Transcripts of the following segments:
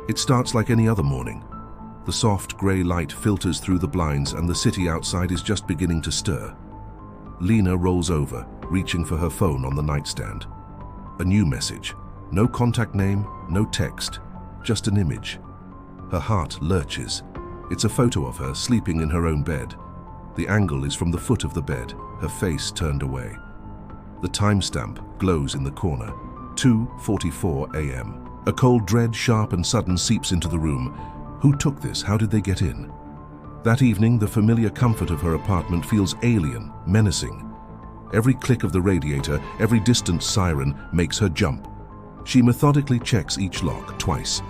It starts like any other morning. The soft grey light filters through the blinds and the city outside is just beginning to stir. Lena rolls over, reaching for her phone on the nightstand. A new message. No contact name, no text, just an image. Her heart lurches. It's a photo of her sleeping in her own bed. The angle is from the foot of the bed, her face turned away. The timestamp glows in the corner, 2:44 a.m. A cold dread, sharp and sudden, seeps into the room. Who took this? How did they get in? That evening, the familiar comfort of her apartment feels alien, menacing. Every click of the radiator, every distant siren makes her jump. She methodically checks each lock twice.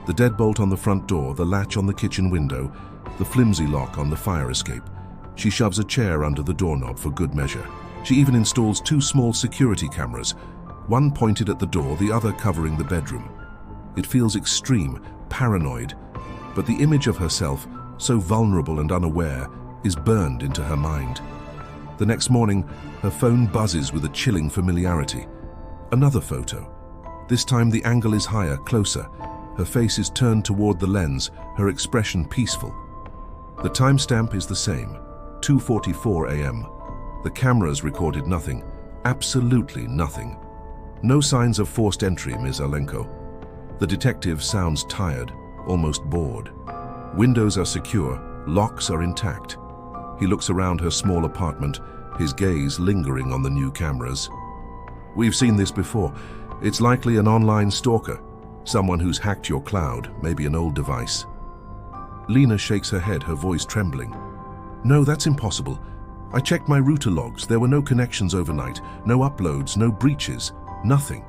The deadbolt on the front door, the latch on the kitchen window, the flimsy lock on the fire escape. She shoves a chair under the doorknob for good measure. She even installs 2 small security cameras, one pointed at the door, the other covering the bedroom. It feels extreme, paranoid, but the image of herself, so vulnerable and unaware, is burned into her mind. The next morning, her phone buzzes with a chilling familiarity. Another photo. This time the angle is higher, closer. Her face is turned toward the lens, her expression peaceful. The timestamp is the same, 2:44 a.m. The cameras recorded nothing, absolutely nothing. No signs of forced entry, Ms. Alenko. The detective sounds tired, almost bored. Windows are secure, locks are intact. He looks around her small apartment, his gaze lingering on the new cameras. We've seen this before. It's likely an online stalker, someone who's hacked your cloud, maybe an old device. Lena shakes her head, her voice trembling. No, that's impossible. I checked my router logs. There were no connections overnight, no uploads, no breaches, nothing.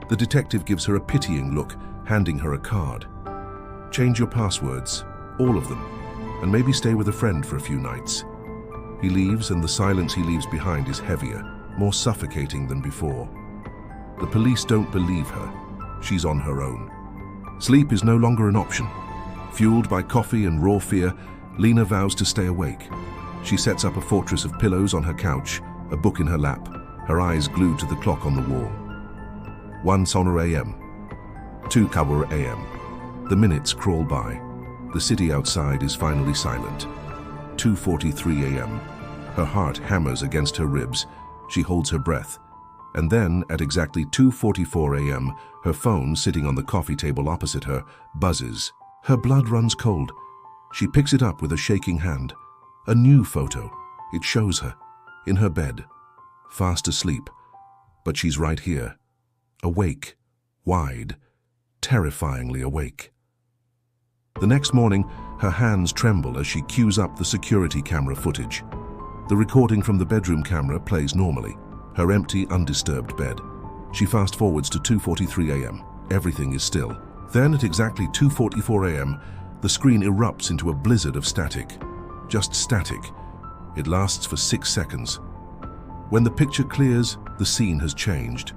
The detective gives her a pitying look, handing her a card. Change your passwords, all of them, and maybe stay with a friend for a few nights. He leaves, and the silence he leaves behind is heavier, more suffocating than before. The police don't believe her. She's on her own. Sleep is no longer an option. Fueled by coffee and raw fear, Lena vows to stay awake. She sets up a fortress of pillows on her couch, a book in her lap, her eyes glued to the clock on the wall. 1 Sonor a.m. 2 Kabur a.m. The minutes crawl by. The city outside is finally silent. 2:43 a.m. Her heart hammers against her ribs. She holds her breath. And then, at exactly 2:44 a.m., her phone, sitting on the coffee table opposite her, buzzes. Her blood runs cold. She picks it up with a shaking hand. A new photo. It shows her, in her bed, fast asleep. But she's right here, awake, wide, terrifyingly awake. The next morning, her hands tremble as she cues up the security camera footage. The recording from the bedroom camera plays normally, her empty, undisturbed bed. She fast-forwards to 2:43 a.m. Everything is still. Then, at exactly 2:44 a.m., the screen erupts into a blizzard of static. Just static. It lasts for 6 seconds. When the picture clears, the scene has changed.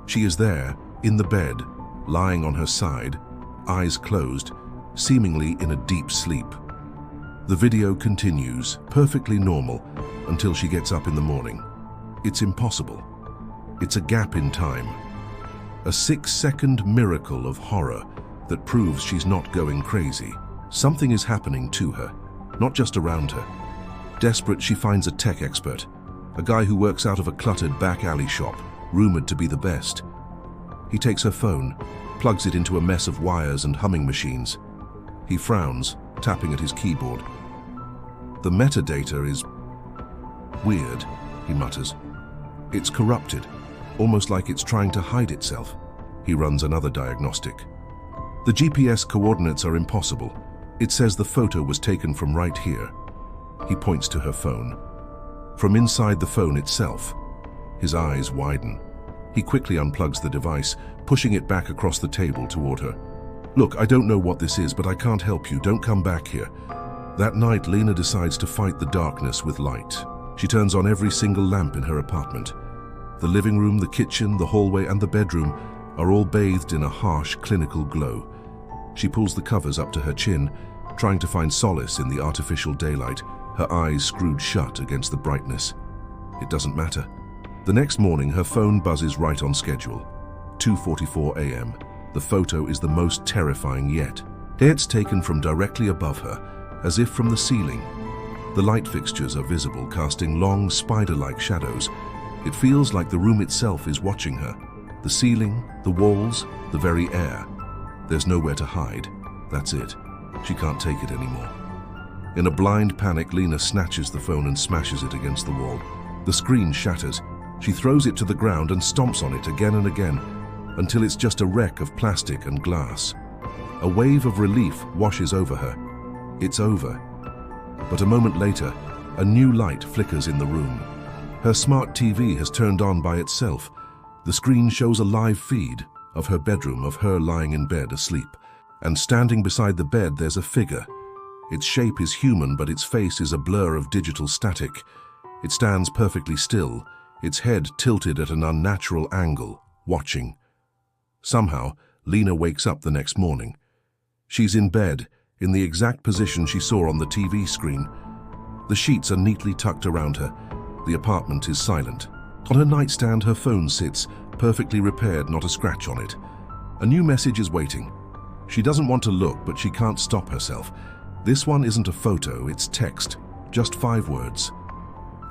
She is there, in the bed, lying on her side, eyes closed, seemingly in a deep sleep. The video continues, perfectly normal, until she gets up in the morning. It's impossible. It's a gap in time. A 6-second miracle of horror that proves she's not going crazy. Something is happening to her, not just around her. Desperate, she finds a tech expert, a guy who works out of a cluttered back alley shop, rumored to be the best. He takes her phone, plugs it into a mess of wires and humming machines. He frowns, tapping at his keyboard. The metadata is weird, he mutters. It's corrupted, almost like it's trying to hide itself. He runs another diagnostic. The GPS coordinates are impossible. It says the photo was taken from right here. He points to her phone. From inside the phone itself, his eyes widen. He quickly unplugs the device, pushing it back across the table toward her. Look, I don't know what this is, but I can't help you. Don't come back here. That night, Lena decides to fight the darkness with light. She turns on every single lamp in her apartment. The living room, the kitchen, the hallway, and the bedroom are all bathed in a harsh, clinical glow. She pulls the covers up to her chin, trying to find solace in the artificial daylight, her eyes screwed shut against the brightness. It doesn't matter. The next morning, her phone buzzes right on schedule. 2:44 a.m. The photo is the most terrifying yet. It's taken from directly above her, as if from the ceiling. The light fixtures are visible, casting long, spider-like shadows. It feels like the room itself is watching her. The ceiling, the walls, the very air. There's nowhere to hide. That's it. She can't take it anymore. In a blind panic, Lena snatches the phone and smashes it against the wall. The screen shatters. She throws it to the ground and stomps on it again and again, until it's just a wreck of plastic and glass. A wave of relief washes over her. It's over. But a moment later, a new light flickers in the room. Her smart TV has turned on by itself. The screen shows a live feed of her bedroom, of her lying in bed asleep. And standing beside the bed, there's a figure. Its shape is human, but its face is a blur of digital static. It stands perfectly still, its head tilted at an unnatural angle, watching. Somehow, Lena wakes up the next morning. She's in bed, in the exact position she saw on the TV screen. The sheets are neatly tucked around her. The apartment is silent. On her nightstand, her phone sits, perfectly repaired, not a scratch on it. A new message is waiting. She doesn't want to look, but she can't stop herself. This one isn't a photo, it's text. Just 5 words.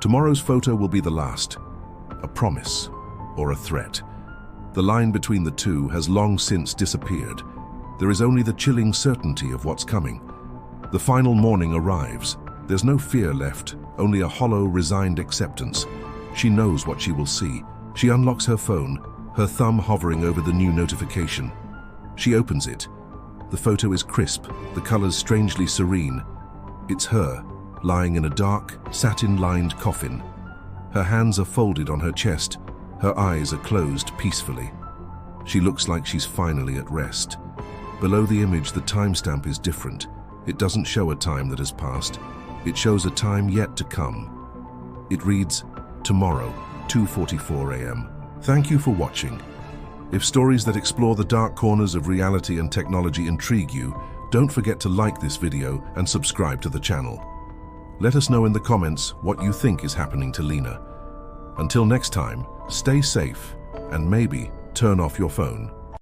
Tomorrow's photo will be the last. A promise or a threat. The line between the two has long since disappeared. There is only the chilling certainty of what's coming. The final morning arrives. There's no fear left, only a hollow, resigned acceptance. She knows what she will see. She unlocks her phone, her thumb hovering over the new notification. She opens it. The photo is crisp, the colors strangely serene. It's her, lying in a dark, satin-lined coffin. Her hands are folded on her chest. Her eyes are closed peacefully. She looks like she's finally at rest. Below the image, the timestamp is different. It doesn't show a time that has passed. It shows a time yet to come. It reads, tomorrow, 2:44 a.m. Thank you for watching. If stories that explore the dark corners of reality and technology intrigue you, don't forget to like this video and subscribe to the channel. Let us know in the comments what you think is happening to Lena. Until next time, stay safe and maybe turn off your phone.